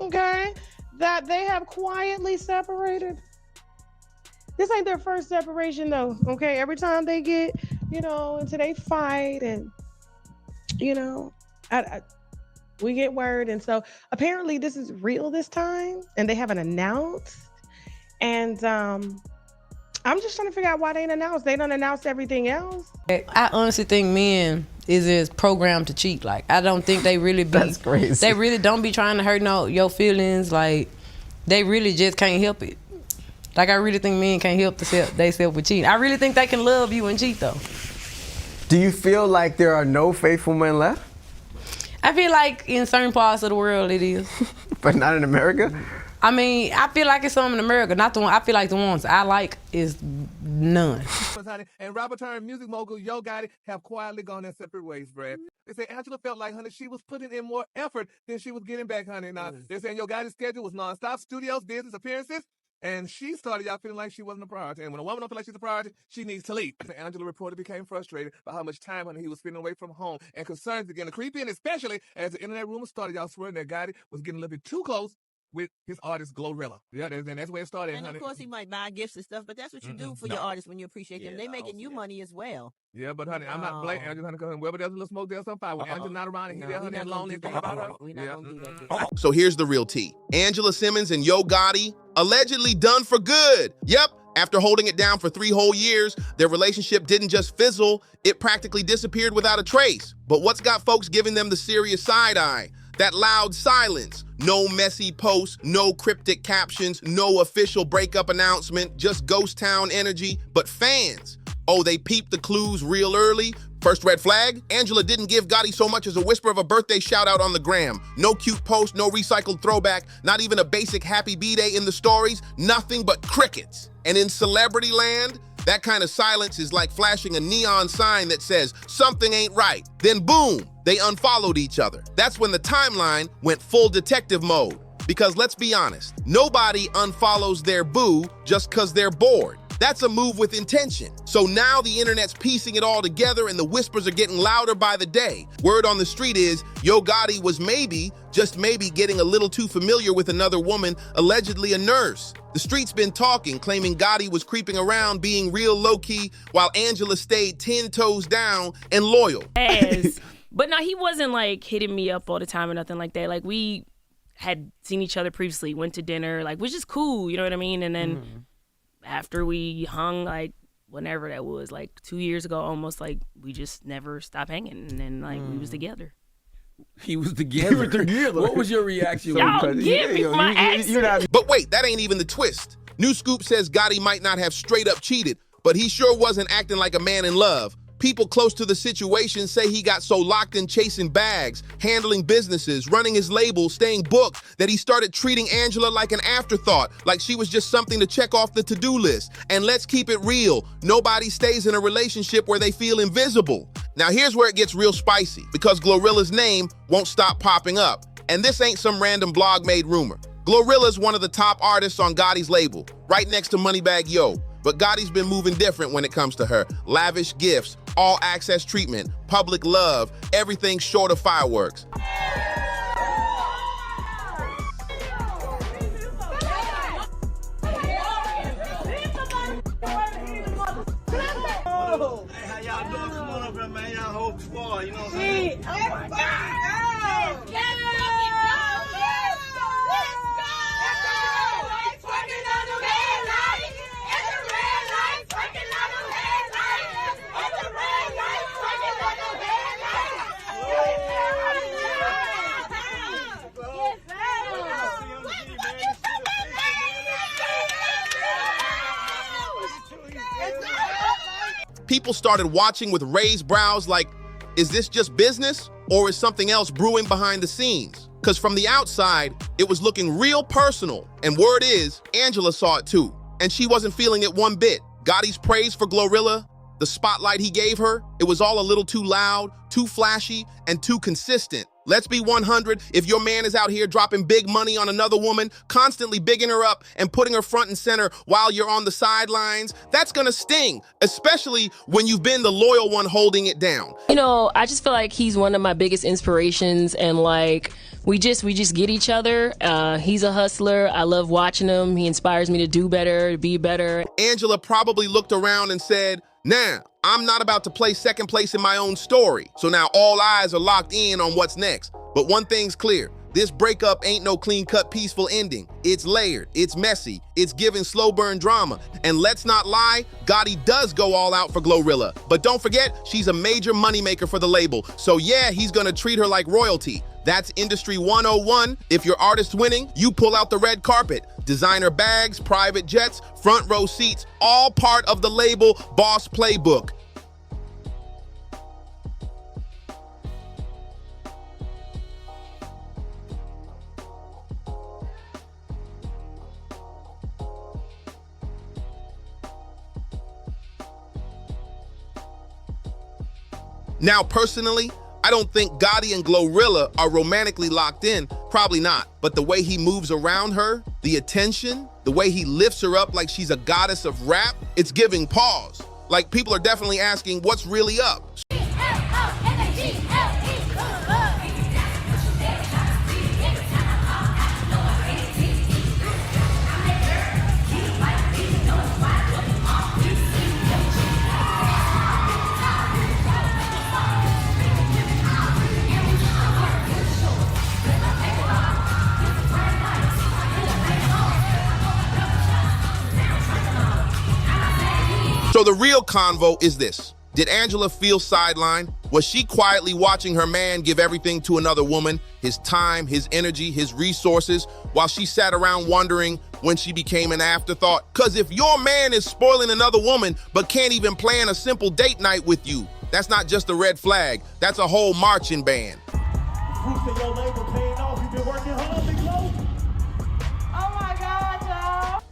okay, that they have quietly separated. This ain't their first separation though, okay? Every time they get, into they fight and, you know, we get word. And so apparently this is real this time and they haven't announced. And I'm just trying to figure out why they ain't announced. They don't announce everything else. I honestly think men is programmed to cheat. Like, I don't think they really be. That's crazy. They really don't be trying to hurt your feelings. Like, they really just can't help it. Like, I really think men can't help themselves with cheating. I really think they can love you and cheat, though. Do you feel like there are no faithful men left? I feel like in certain parts of the world it is. But not in America? I mean, I feel like it's some in America. Not the one. I feel like the ones I like is none. And Robert turned music mogul Yo Gotti have quietly gone their separate ways, Brad. They say Angela felt like, honey, she was putting in more effort than she was getting back, honey. Now, they're saying Yo Gotti's schedule was nonstop, studios, business, appearances. And she started y'all feeling like she wasn't a priority. And when a woman don't feel like she's a priority, she needs to leave. Angela reportedly became frustrated by how much time honey, he was spending away from home. And concerns began to creep in, especially as the internet rumors started. Y'all swearing that Gotti was getting a little bit too close with his artist GloRilla. Yeah, and that's where it started, and honey. Of course, he might buy gifts and stuff, but that's what you do for your artists when you appreciate them. They making you money as well. Yeah, but honey, I'm not blaming Angela, honey, because wherever there's a little smoke, there's some fire. When Angela's not around and he there, honey, and lonely. We're not gonna do that. So here's the real tea. Angela Simmons and Yo Gotti allegedly done for good. Yep. After holding it down for 3 whole years, their relationship didn't just fizzle, it practically disappeared without a trace. But what's got folks giving them the serious side eye? That loud silence. No messy posts, no cryptic captions, no official breakup announcement, just ghost town energy. But fans, oh, they peeped the clues real early. First red flag, Angela didn't give Gotti so much as a whisper of a birthday shout out on the gram. No cute post, no recycled throwback, not even a basic happy B-day in the stories, nothing but crickets. And in celebrity land, that kind of silence is like flashing a neon sign that says something ain't right. Then boom, they unfollowed each other. That's when the timeline went full detective mode. Because let's be honest, nobody unfollows their boo just because they're bored. That's a move with intention. So now the internet's piecing it all together and the whispers are getting louder by the day. Word on the street is Yo Gotti was maybe, just maybe, getting a little too familiar with another woman, allegedly a nurse. The street's been talking, claiming Gotti was creeping around, being real low-key, while Angela stayed 10 toes down and loyal. But no, he wasn't like hitting me up all the time or nothing like that. Like, we had seen each other previously, went to dinner, like, which is cool, you know what I mean? And then after we hung, like, whenever that was, like 2 years ago, almost, like, we just never stopped hanging. And then, like, we was together. He was together. What was your reaction? Y'all give me my accent. But wait, that ain't even the twist. New Scoop says Gotti might not have straight up cheated, but he sure wasn't acting like a man in love. People close to the situation say he got so locked in chasing bags, handling businesses, running his label, staying booked, that he started treating Angela like an afterthought, like she was just something to check off the to-do list. And let's keep it real, nobody stays in a relationship where they feel invisible. Now here's where it gets real spicy, because GloRilla's name won't stop popping up. And this ain't some random blog-made rumor. GloRilla's one of the top artists on Gotti's label, right next to Moneybagg Yo. But Gotti's been moving different when it comes to her. Lavish gifts, all access treatment, public love, everything short of fireworks. How y'all doing? Come on up here, man. Y'all whole squad, you know what I'm saying? Oh my God! People started watching with raised brows like, is this just business or is something else brewing behind the scenes? Because from the outside, it was looking real personal. And word is, Angela saw it too. And she wasn't feeling it one bit. Gotti's praise for GloRilla, the spotlight he gave her, it was all a little too loud, too flashy, and too consistent. Let's be 100. If your man is out here dropping big money on another woman, constantly bigging her up and putting her front and center while you're on the sidelines, that's gonna sting, especially when you've been the loyal one holding it down. You know, I just feel like he's one of my biggest inspirations, and like we just get each other. He's a hustler. I love watching him. He inspires me to do better, to be better. Angela probably looked around and said, "Nah, I'm not about to play second place in my own story." So now all eyes are locked in on what's next. But one thing's clear. This breakup ain't no clean-cut, peaceful ending. It's layered, it's messy, it's giving slow burn drama. And let's not lie, Gotti does go all out for GloRilla. But don't forget, she's a major moneymaker for the label. So yeah, he's gonna treat her like royalty. That's industry 101. If your artist's winning, you pull out the red carpet. Designer bags, private jets, front row seats, all part of the label boss playbook. Now, personally, I don't think Gotti and GloRilla are romantically locked in. Probably not. But the way he moves around her, the attention, the way he lifts her up like she's a goddess of rap, it's giving pause. Like, people are definitely asking what's really up. So the real convo is this. Did Angela feel sidelined? Was she quietly watching her man give everything to another woman, his time, his energy, his resources, while she sat around wondering when she became an afterthought? Because if your man is spoiling another woman but can't even plan a simple date night with you, that's not just a red flag, that's a whole marching band. Your label paying off. You've been working hard, Big Glo. Oh my God, y'all.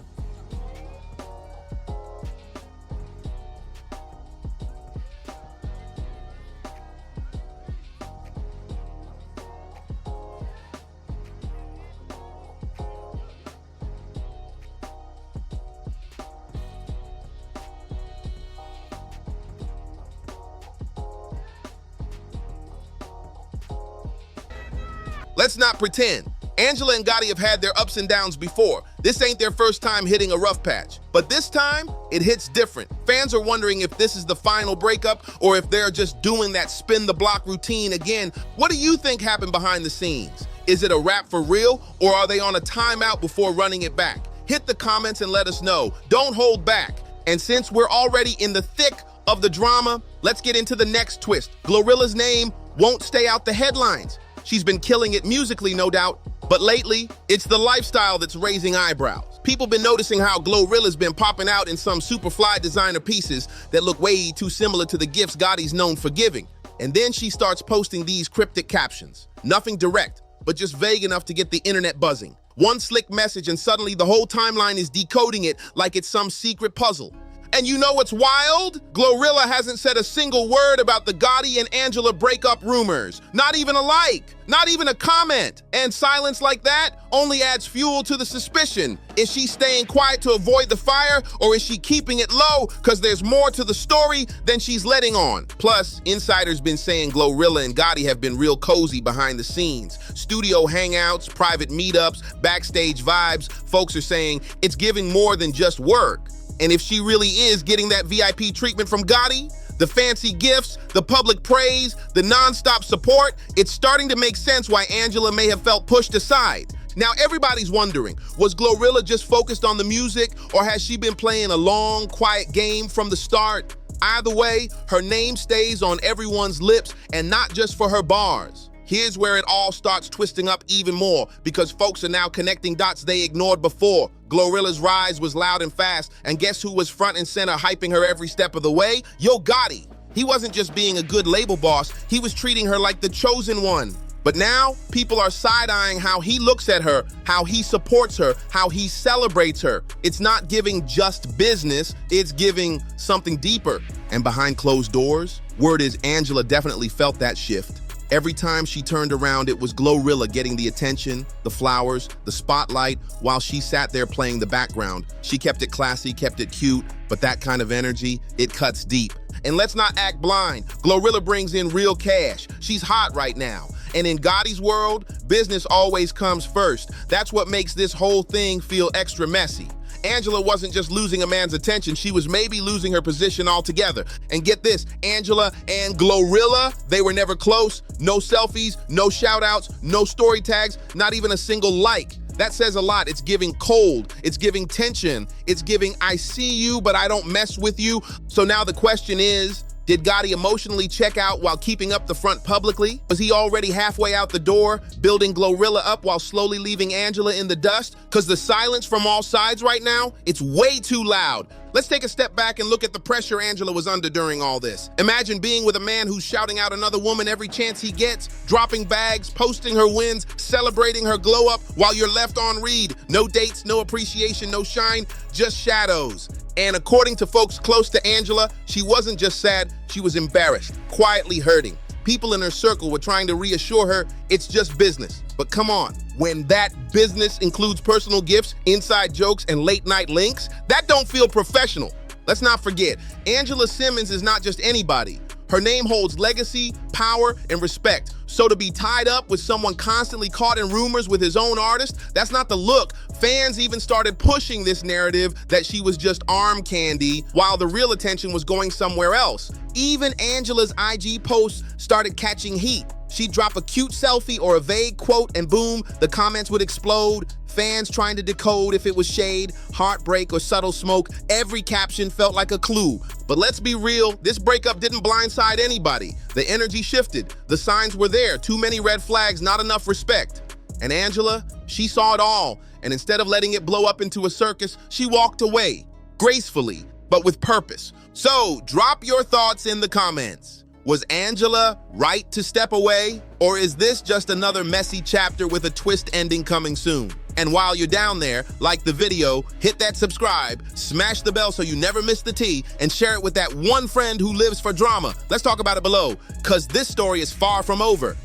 Let's not pretend. Angela and Gotti have had their ups and downs before. This ain't their first time hitting a rough patch. But this time, it hits different. Fans are wondering if this is the final breakup or if they're just doing that spin the block routine again. What do you think happened behind the scenes? Is it a wrap for real, or are they on a timeout before running it back? Hit the comments and let us know. Don't hold back. And since we're already in the thick of the drama, let's get into the next twist. GloRilla's name won't stay out the headlines. She's been killing it musically, no doubt. But lately, it's the lifestyle that's raising eyebrows. People been noticing how GloRilla's been popping out in some super fly designer pieces that look way too similar to the gifts Gotti's known for giving. And then she starts posting these cryptic captions. Nothing direct, but just vague enough to get the internet buzzing. One slick message and suddenly the whole timeline is decoding it like it's some secret puzzle. And you know what's wild? GloRilla hasn't said a single word about the Gotti and Angela breakup rumors. Not even a like, not even a comment. And silence like that only adds fuel to the suspicion. Is she staying quiet to avoid the fire, or is she keeping it low because there's more to the story than she's letting on? Plus, insiders been saying GloRilla and Gotti have been real cozy behind the scenes. Studio hangouts, private meetups, backstage vibes. Folks are saying it's giving more than just work. And if she really is getting that VIP treatment from Gotti, the fancy gifts, the public praise, the nonstop support, it's starting to make sense why Angela may have felt pushed aside. Now everybody's wondering, was GloRilla just focused on the music, or has she been playing a long, quiet game from the start? Either way, her name stays on everyone's lips, and not just for her bars. Here's where it all starts twisting up even more, because folks are now connecting dots they ignored before. GloRilla's rise was loud and fast, and guess who was front and center hyping her every step of the way? Yo Gotti. He wasn't just being a good label boss, he was treating her like the chosen one. But now, people are side-eyeing how he looks at her, how he supports her, how he celebrates her. It's not giving just business, it's giving something deeper. And behind closed doors, word is Angela definitely felt that shift. Every time she turned around, it was GloRilla getting the attention, the flowers, the spotlight, while she sat there playing the background. She kept it classy, kept it cute, but that kind of energy, it cuts deep. And let's not act blind. GloRilla brings in real cash. She's hot right now. And in Gotti's world, business always comes first. That's what makes this whole thing feel extra messy. Angela wasn't just losing a man's attention, she was maybe losing her position altogether. And get this, Angela and GloRilla, they were never close. No selfies, no shout outs, no story tags, not even a single like. That says a lot. It's giving cold, it's giving tension, it's giving I see you, but I don't mess with you. So now the question is, did Gotti emotionally check out while keeping up the front publicly? Was he already halfway out the door, building GloRilla up while slowly leaving Angela in the dust? Because the silence from all sides right now, it's way too loud. Let's take a step back and look at the pressure Angela was under during all this. Imagine being with a man who's shouting out another woman every chance he gets, dropping bags, posting her wins, celebrating her glow up while you're left on read. No dates, no appreciation, no shine, just shadows. And according to folks close to Angela, she wasn't just sad, she was embarrassed, quietly hurting. People in her circle were trying to reassure her it's just business. But come on, when that business includes personal gifts, inside jokes, and late night links, that don't feel professional. Let's not forget, Angela Simmons is not just anybody. Her name holds legacy, power, and respect. So to be tied up with someone constantly caught in rumors with his own artist, that's not the look. Fans even started pushing this narrative that she was just arm candy while the real attention was going somewhere else. Even Angela's IG posts started catching heat. She'd drop a cute selfie or a vague quote and boom, the comments would explode. Fans trying to decode if it was shade, heartbreak, or subtle smoke. Every caption felt like a clue. But let's be real, this breakup didn't blindside anybody. The energy shifted. The signs were there. Too many red flags, not enough respect. And Angela, she saw it all. And instead of letting it blow up into a circus, she walked away, gracefully, but with purpose. So, drop your thoughts in the comments. Was Angela right to step away? Or is this just another messy chapter with a twist ending coming soon? And while you're down there, like the video, hit that subscribe, smash the bell so you never miss the tea, and share it with that one friend who lives for drama. Let's talk about it below, because this story is far from over.